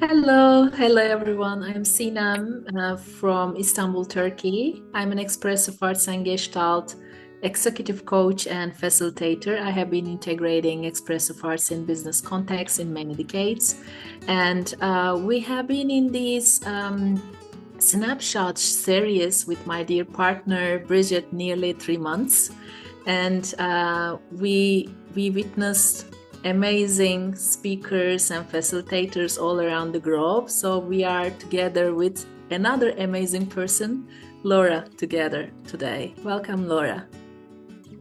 Hello everyone. I'm Sinem from Istanbul, Turkey. I'm an Expressive Arts and Gestalt executive coach and facilitator. I have been integrating expressive arts in business contexts in many decades, and we have been in these Snapshot series with my dear partner Bridget nearly 3 months, and we witnessed amazing speakers and facilitators all around the globe. So we are together with another amazing person, Laura, together today. Welcome, Laura.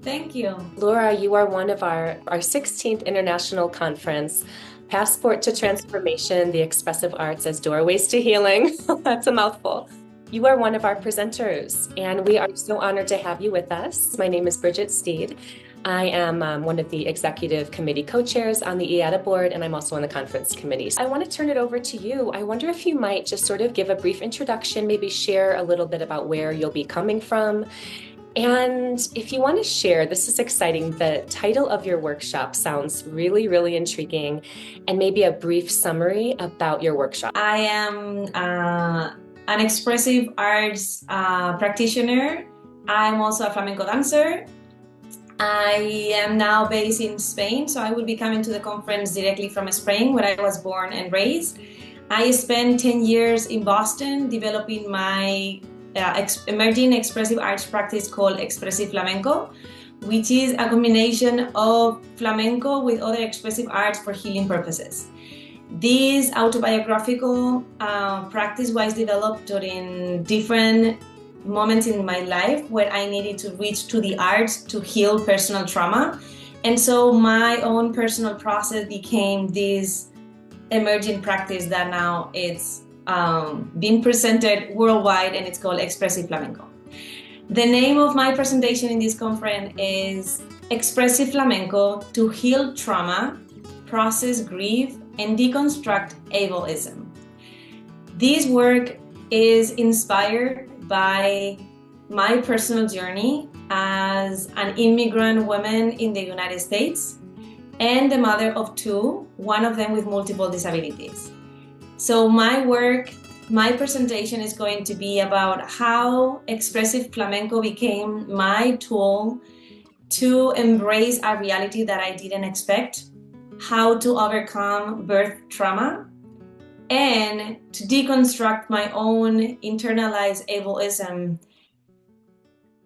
Thank you. Laura, you are one of our 16th International Conference, Passport to Transformation, the Expressive Arts as Doorways to Healing. That's a mouthful. You are one of our presenters, and we are so honored to have you with us. My name is Bridget Steed. I am one of the executive committee co-chairs on the IEATA board, and I'm also on the conference committee. I want to turn it over to you. I wonder if you might just sort of give a brief introduction, maybe share a little bit about where you'll be coming from. And if you want to share, this is exciting, the title of your workshop sounds really, really intriguing, and maybe a brief summary about your workshop. I am an expressive arts practitioner. I'm also a flamenco dancer. I am now based in Spain, so I will be coming to the conference directly from Spain, where I was born and raised. I spent 10 years in Boston developing my emerging expressive arts practice called Expressive Flamenco, which is a combination of flamenco with other expressive arts for healing purposes. This autobiographical practice was developed during different moments in my life where I needed to reach to the arts to heal personal trauma. And so my own personal process became this emerging practice that now it's being presented worldwide, and it's called Expressive Flamenco. The name of my presentation in this conference is Expressive Flamenco to Heal Trauma, Process Grief, and Deconstruct Ableism. This work is inspired by my personal journey as an immigrant woman in the United States and the mother of two, one of them with multiple disabilities. So my work, my presentation is going to be about how Expressive Flamenco became my tool to embrace a reality that I didn't expect, how to overcome birth trauma, and to deconstruct my own internalized ableism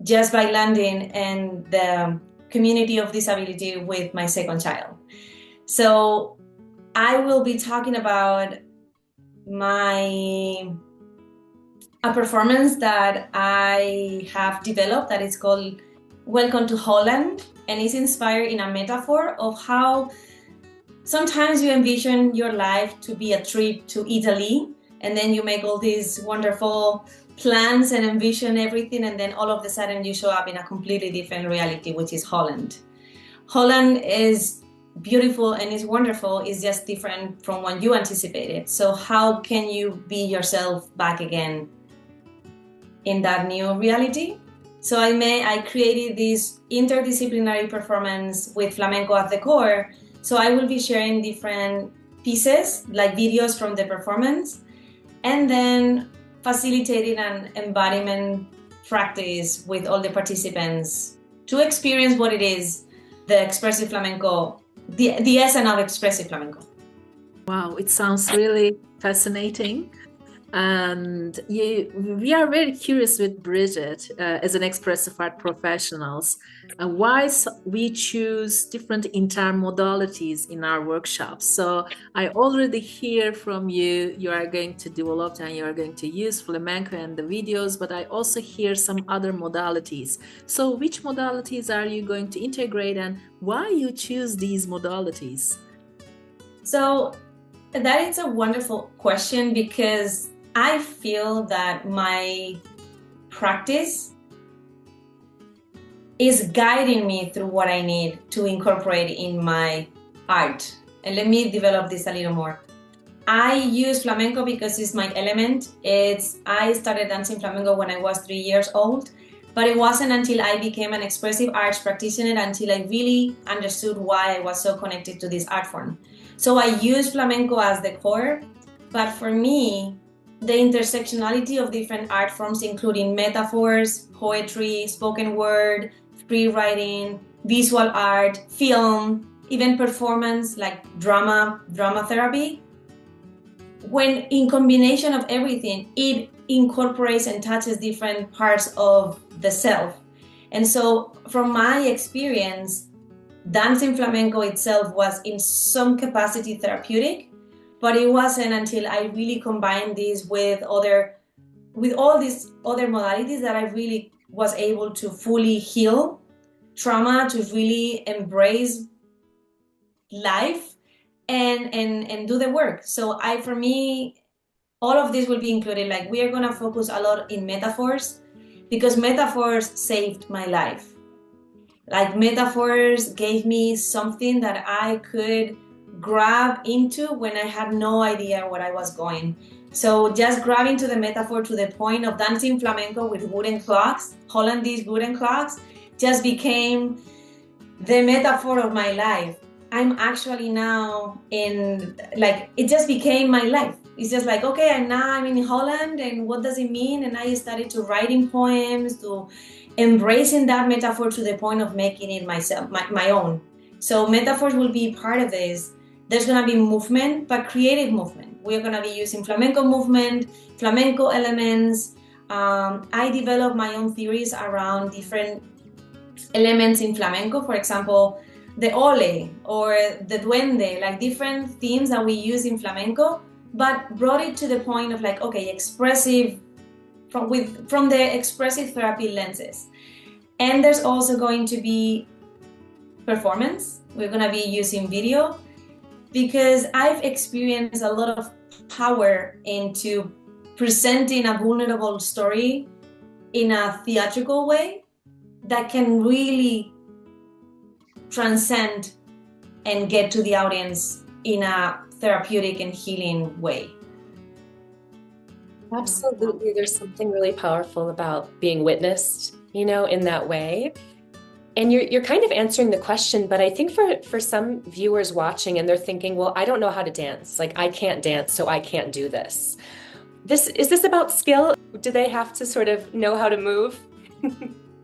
just by landing in the community of disability with my second child. So I will be talking about a performance that I have developed that is called Welcome to Holland, and is inspired in a metaphor of how sometimes you envision your life to be a trip to Italy, and then you make all these wonderful plans and envision everything, and then all of a sudden you show up in a completely different reality, which is Holland. Holland is beautiful and is wonderful, is just different from what you anticipated. So how can you be yourself back again in that new reality? So I created this interdisciplinary performance with flamenco at the core. So I will be sharing different pieces, like videos from the performance, and then facilitating an embodiment practice with all the participants to experience what it is, the expressive flamenco, the essence of expressive flamenco. Wow, it sounds really fascinating. And we are very curious with Bridget as an expressive art professionals, why we choose different intermodalities in our workshops. So I already hear from you, you are going to develop and you are going to use flamenco and the videos, but I also hear some other modalities. So which modalities are you going to integrate, and why you choose these modalities? So that is a wonderful question, because I feel that my practice is guiding me through what I need to incorporate in my art. And let me develop this a little more. I use flamenco because it's my element. I started dancing flamenco when I was 3 years old, but it wasn't until I became an expressive arts practitioner until I really understood why I was so connected to this art form. So I use flamenco as the core, But for me, the intersectionality of different art forms, including metaphors, poetry, spoken word, free writing, visual art, film, even performance like drama therapy, when in combination of everything, it incorporates and touches different parts of the self. And so from my experience, dancing flamenco itself was in some capacity therapeutic, but it wasn't until I really combined this with all these other modalities that I really was able to fully heal trauma, to really embrace life and do the work. So for me, all of this will be included. Like, we are going to focus a lot in metaphors, because metaphors saved my life. Like, metaphors gave me something that I could grab into when I had no idea where I was going. So just grabbing to the metaphor to the point of dancing flamenco with wooden clocks, Hollandese wooden clocks, just became the metaphor of my life. I'm actually now it just became my life. It's just like, okay, I'm in Holland, and what does it mean? And I started to writing poems, to embracing that metaphor to the point of making it myself, my own. So metaphors will be part of this. There's gonna be movement, but creative movement. We're gonna be using flamenco movement, flamenco elements. I developed my own theories around different elements in flamenco. For example, the ole or the duende, like different themes that we use in flamenco, but brought it to the point of like, okay, expressive from the expressive therapy lenses. And there's also going to be performance. We're going to be using video, because I've experienced a lot of power into presenting a vulnerable story in a theatrical way that can really transcend and get to the audience in a therapeutic and healing way. Absolutely. There's something really powerful about being witnessed, in that way. And you're kind of answering the question, but I think for some viewers watching, and they're thinking, well, I don't know how to dance. Like, I can't dance, so I can't do this. Is this about skill? Do they have to sort of know how to move?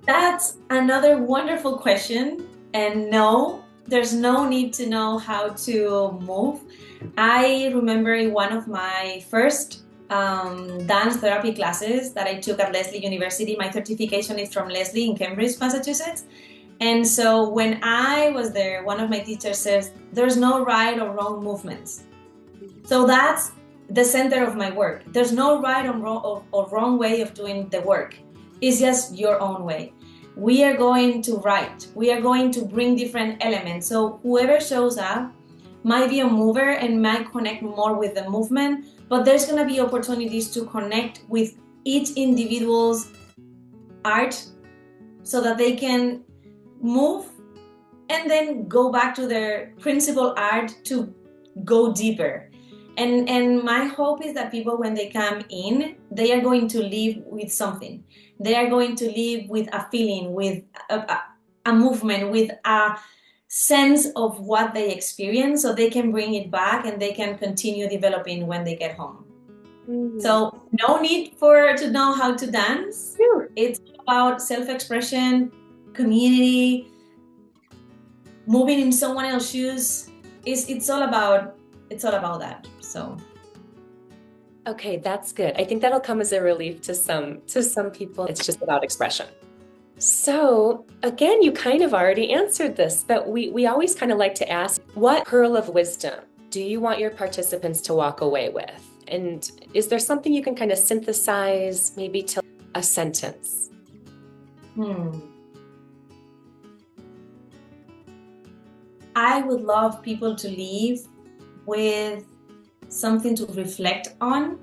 That's another wonderful question. And no, there's no need to know how to move. I remember in one of my first dance therapy classes that I took at Lesley University. My certification is from Lesley in Cambridge, Massachusetts. And so when I was there, one of my teachers says, there's no right or wrong movements. So that's the center of my work. There's no right or wrong way of doing the work. It's just your own way. We are going to write. We are going to bring different elements. So whoever shows up might be a mover and might connect more with the movement, but there's going to be opportunities to connect with each individual's art so that they can move and then go back to their principal art to go deeper. And my hope is that people, when they come in, they are going to leave with something. They are going to leave with a feeling, with a movement, with a sense of what they experience, so they can bring it back and they can continue developing when they get home. So no need to know how to dance. Sure. It's about self-expression, community, moving in someone else's shoes. It's all about that. So okay, that's good. I think that'll come as a relief to some people. It's just about expression. So again, you kind of already answered this, but we always kind of like to ask, what pearl of wisdom do you want your participants to walk away with? And is there something you can kind of synthesize maybe to a sentence? I would love people to leave with something to reflect on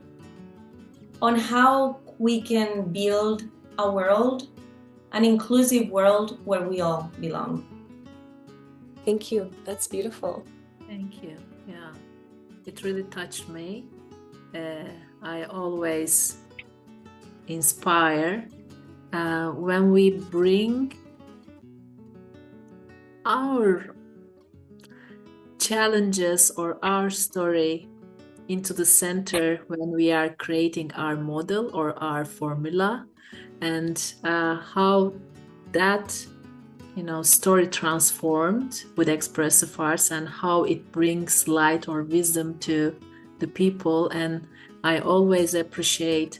how we can build a world, an inclusive world where we all belong. Thank you. That's beautiful. Thank you. Yeah, it really touched me. I always inspire when we bring our challenges or our story into the center when we are creating our model or our formula, and how that story transformed with expressive arts and how it brings light or wisdom to the people. And I always appreciate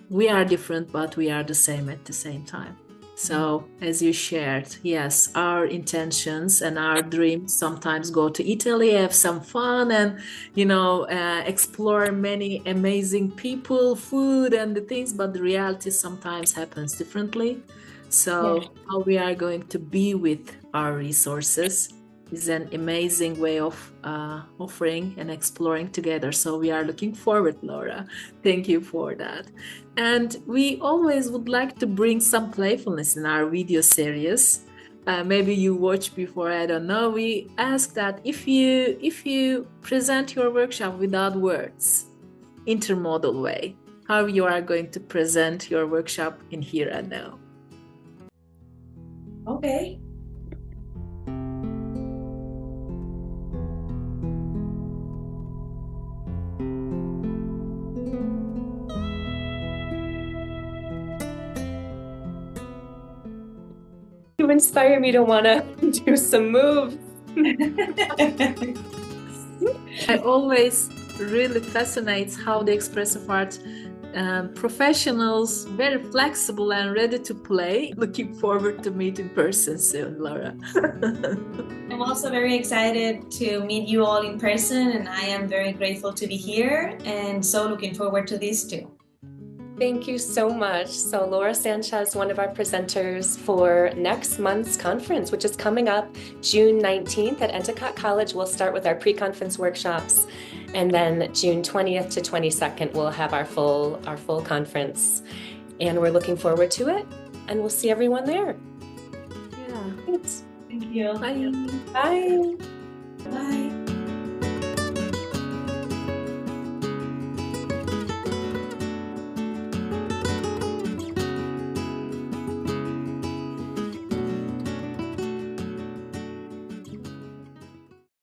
we are different, but we are the same at the same time. So as you shared, yes, our intentions and our dreams sometimes go to Italy, have some fun, and explore many amazing people, food, and the things, but the reality sometimes happens differently. So how we are going to be with our resources is an amazing way of offering and exploring together. So we are looking forward, Laura. Thank you for that. And we always would like to bring some playfulness in our video series. Maybe you watched before, I don't know. We ask that if you present your workshop without words, intermodal way, how you are going to present your workshop in here and now. Okay. You inspire me to want to do some moves. I always really fascinates how the expressive art professionals, very flexible and ready to play. Looking forward to meet in person soon, Laura. I'm also very excited to meet you all in person, and I am very grateful to be here, and so looking forward to this too. Thank you so much. So Laura Sanchez, one of our presenters for next month's conference, which is coming up June 19th at Endicott College. We'll start with our pre-conference workshops, and then June 20th to 22nd, we'll have our full conference. And we're looking forward to it, and we'll see everyone there. Yeah. Thanks. Thank you. Bye. Bye. Bye.